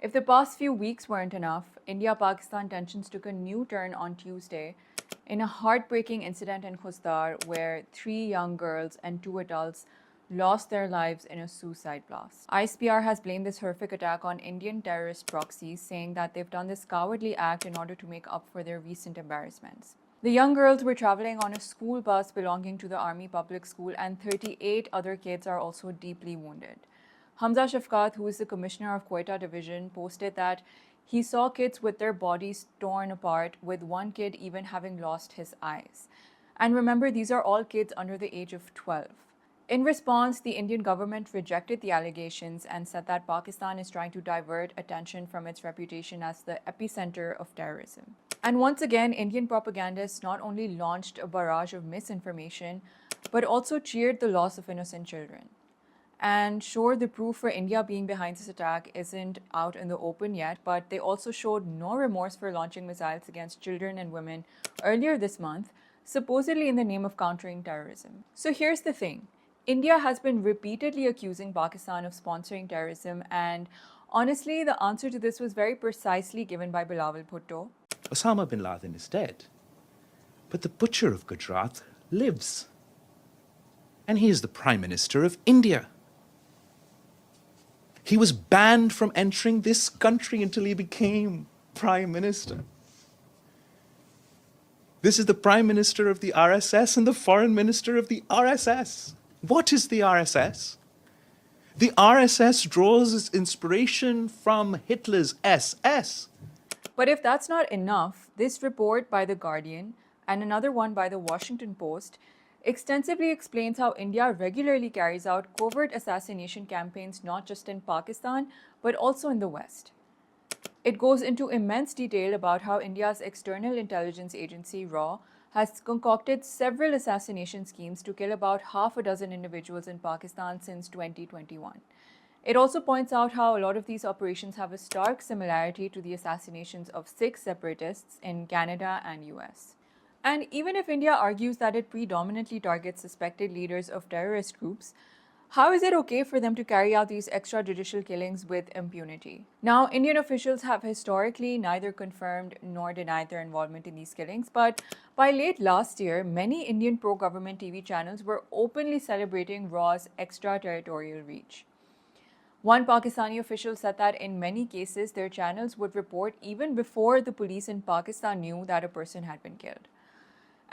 If the past few weeks weren't enough, India-Pakistan tensions took a new turn on Tuesday in a heartbreaking incident in Khuzdar where 3 young girls and 2 adults lost their lives in a suicide blast. ISPR has blamed this horrific attack on Indian terrorist proxies, saying that they've done this cowardly act in order to make up for their recent embarrassments. The young girls were traveling on a school bus belonging to the Army Public School, and 38 other kids are also deeply wounded. Hamza Shafqat, who is the commissioner of Quetta Division, posted that he saw kids with their bodies torn apart, with one kid even having lost his eyes. And remember, these are all kids under the age of 12. In response, the Indian government rejected the allegations and said that Pakistan is trying to divert attention from its reputation as the epicenter of terrorism. And once again, Indian propagandists not only launched a barrage of misinformation, but also cheered the loss of innocent children. And sure, the proof for India being behind this attack isn't out in the open yet, but they also showed no remorse for launching missiles against children and women earlier this month, supposedly in the name of countering terrorism. So here's the thing. India has been repeatedly accusing Pakistan of sponsoring terrorism, and honestly, the answer to this was very precisely given by Bilawal Bhutto. Osama bin Laden is dead, but the butcher of Gujarat lives. And he is the Prime Minister of India. He was banned from entering this country until he became Prime Minister. This is the Prime Minister of the RSS and the Foreign Minister of the RSS. What is the RSS? The RSS draws its inspiration from Hitler's SS. But if that's not enough, this report by The Guardian and another one by The Washington Post extensively explains how India regularly carries out covert assassination campaigns not just in Pakistan, but also in the West. It goes into immense detail about how India's external intelligence agency, RAW, has concocted several assassination schemes to kill about half a dozen individuals in Pakistan since 2021. It also points out how a lot of these operations have a stark similarity to the assassinations of 6 separatists in Canada and US. And even if India argues that it predominantly targets suspected leaders of terrorist groups, how is it okay for them to carry out these extrajudicial killings with impunity? Now, Indian officials have historically neither confirmed nor denied their involvement in these killings, but by late last year, many Indian pro-government TV channels were openly celebrating RAW's extraterritorial reach. One Pakistani official said that in many cases, their channels would report even before the police in Pakistan knew that a person had been killed.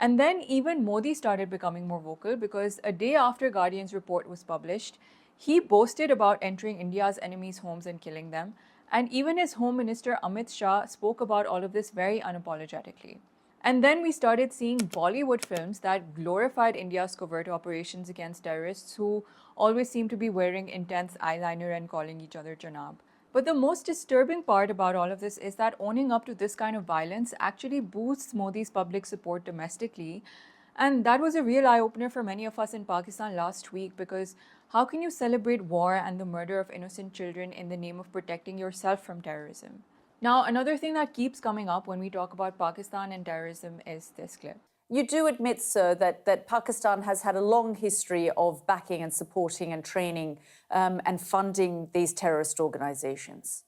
And then even Modi started becoming more vocal, because a day after Guardian's report was published, he boasted about entering India's enemies' homes and killing them. And even his Home Minister Amit Shah spoke about all of this very unapologetically. And then we started seeing Bollywood films that glorified India's covert operations against terrorists who always seem to be wearing intense eyeliner and calling each other Janab. But the most disturbing part about all of this is that owning up to this kind of violence actually boosts Modi's public support domestically. And that was a real eye-opener for many of us in Pakistan last week, because how can you celebrate war and the murder of innocent children in the name of protecting yourself from terrorism? Now, another thing that keeps coming up when we talk about Pakistan and terrorism is this clip. You do admit, sir, that Pakistan has had a long history of backing and supporting and training and funding these terrorist organizations.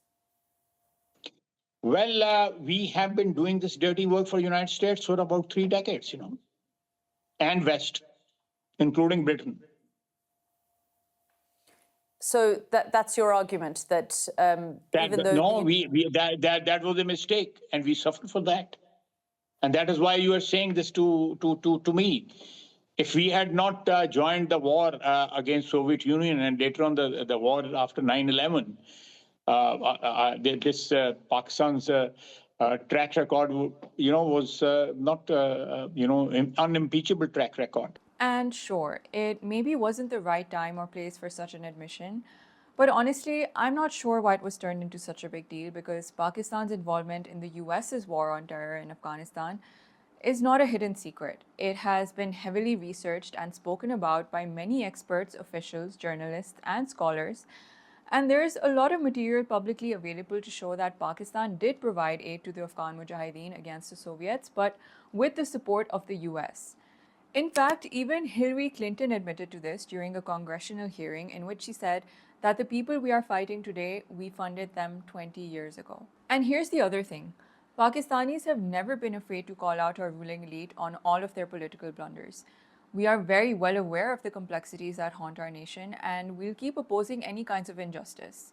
Well, we have been doing this dirty work for the United States for about 3 decades, and West, including Britain. So that's your argument, that even though... No, that was a mistake, and we suffered for that. And that is why you are saying this to me. If we had not joined the war against Soviet Union and later on the war after 9/11, this Pakistan's track record, was not, unimpeachable track record. And sure, it maybe wasn't the right time or place for such an admission. But honestly, I'm not sure why it was turned into such a big deal, because Pakistan's involvement in the US's war on terror in Afghanistan is not a hidden secret. It has been heavily researched and spoken about by many experts, officials, journalists, and scholars. And there's a lot of material publicly available to show that Pakistan did provide aid to the Afghan Mujahideen against the Soviets, but with the support of the US. In fact, even Hillary Clinton admitted to this during a congressional hearing in which she said that the people we are fighting today, we funded them 20 years ago. And here's the other thing. Pakistanis have never been afraid to call out our ruling elite on all of their political blunders. We are very well aware of the complexities that haunt our nation, and we'll keep opposing any kinds of injustice.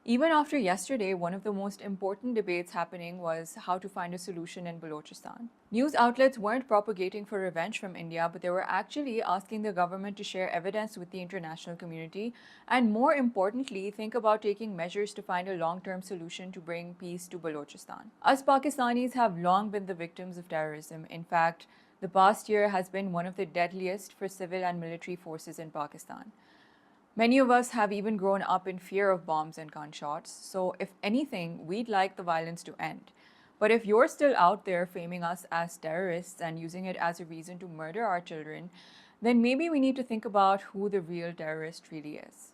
Even after yesterday, one of the most important debates happening was how to find a solution in Balochistan. News outlets weren't propagating for revenge from India, but they were actually asking the government to share evidence with the international community and, more importantly, think about taking measures to find a long-term solution to bring peace to Balochistan. Us Pakistanis have long been the victims of terrorism. In fact, the past year has been one of the deadliest for civil and military forces in Pakistan. Many of us have even grown up in fear of bombs and gunshots, so if anything, we'd like the violence to end. But if you're still out there framing us as terrorists and using it as a reason to murder our children, then maybe we need to think about who the real terrorist really is.